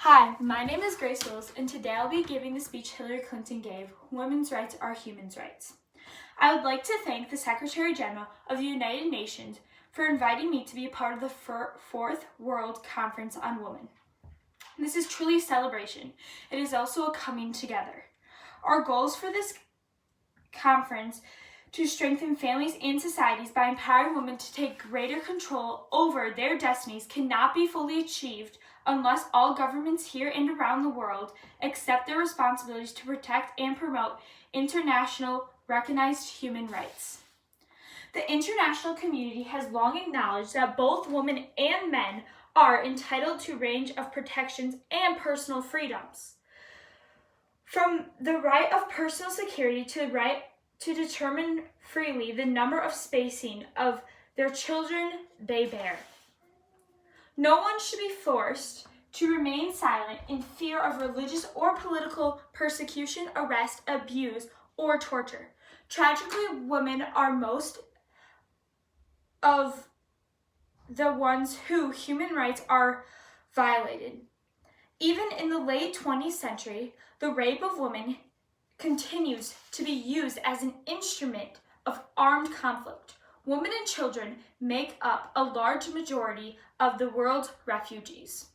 Hi, my name is Grace Wills, and today I'll be giving the speech Hillary Clinton gave, Women's Rights are Human Rights. I would like to thank the Secretary General of the United Nations for inviting me to be a part of the Fourth World Conference on Women. This is truly a celebration. It is also a coming together. Our goals for this conference to strengthen families and societies by empowering women to take greater control over their destinies cannot be fully achieved unless all governments here and around the world accept their responsibilities to protect and promote international recognized human rights. The international community has long acknowledged that both women and men are entitled to a range of protections and personal freedoms. From the right of personal security to the right to determine freely the number of spacing of their children they bear. No one should be forced to remain silent in fear of religious or political persecution, arrest, abuse, or torture. Tragically, women are most of the ones whose human rights are violated. Even in the late 20th century, the rape of women continues to be used as an instrument of armed conflict. Women and children make up a large majority of the world's refugees.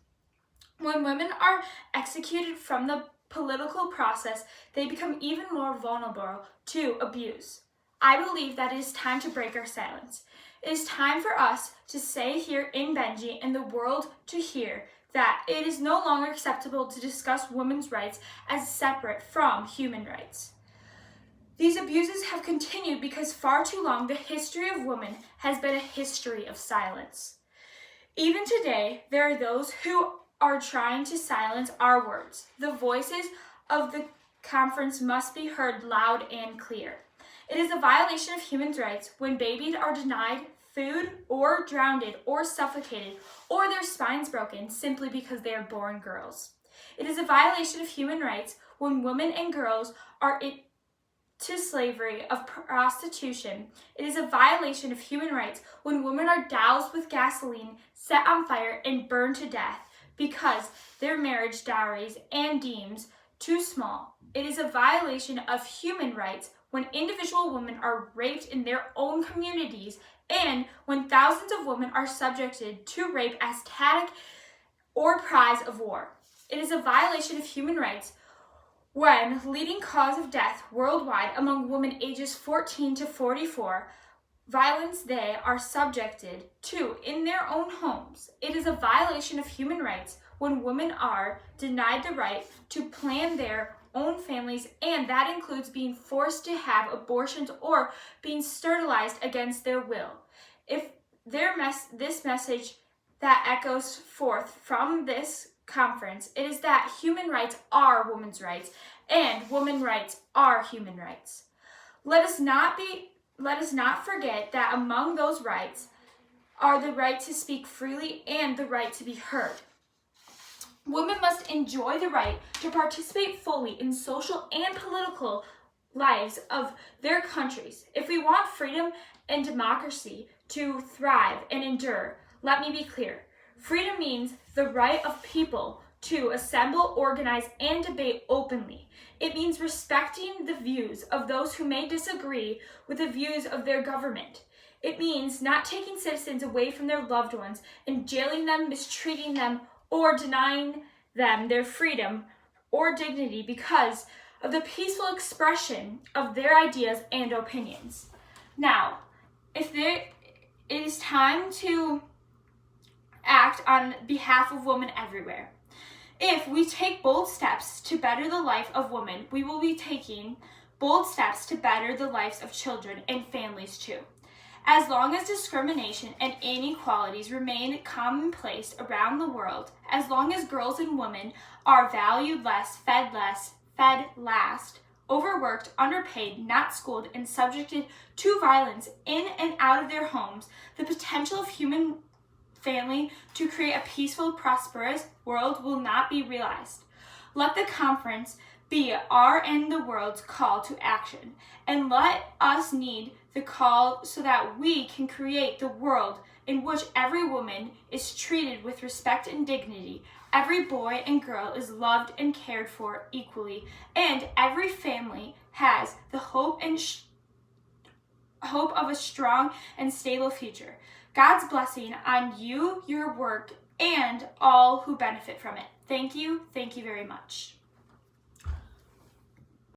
When women are executed from the political process, they become even more vulnerable to abuse. I believe that it is time to break our silence. It is time for us to say here in Benji and the world to hear that it is no longer acceptable to discuss women's rights as separate from human rights. These abuses have continued because far too long the history of women has been a history of silence. Even today, there are those who are trying to silence our words. The voices of the conference must be heard loud and clear. It is a violation of human rights when babies are denied food or drowned or suffocated or their spines broken simply because they are born girls. It is a violation of human rights when women and girls are to slavery of prostitution. It is a violation of human rights when women are doused with gasoline, set on fire, and burned to death because their marriage dowries and deems too small. It is a violation of human rights when individual women are raped in their own communities and when thousands of women are subjected to rape as tactic or prize of war. It is a violation of human rights when leading cause of death worldwide among women ages 14 to 44, violence they are subjected to in their own homes. It is a violation of human rights when women are denied the right to plan their own families, and that includes being forced to have abortions or being sterilized against their will. If this message that echoes forth from this conference, it is that human rights are women's rights and women's rights are human rights. Let us not forget that among those rights are the right to speak freely and the right to be heard. Women must enjoy the right to participate fully in social and political lives of their countries. If we want freedom and democracy to thrive and endure, let me be clear. Freedom means the right of people to assemble, organize, and debate openly. It means respecting the views of those who may disagree with the views of their government. It means not taking citizens away from their loved ones and jailing them, mistreating them, or denying them their freedom or dignity because of the peaceful expression of their ideas and opinions. Now, it is time to act on behalf of women everywhere. If we take bold steps to better the life of women, we will be taking bold steps to better the lives of children and families too. As long as discrimination and inequalities remain commonplace around the world, as long as girls and women are valued less, fed last, overworked, underpaid, not schooled, and subjected to violence in and out of their homes, the potential of human family to create a peaceful, prosperous world will not be realized. Let the conference be our and the world's call to action, and let us need the call so that we can create the world in which every woman is treated with respect and dignity, Every boy and girl is loved and cared for equally, and every family has the hope of a strong and stable future. God's blessing on you, your work, and all who benefit from it. Thank you very much.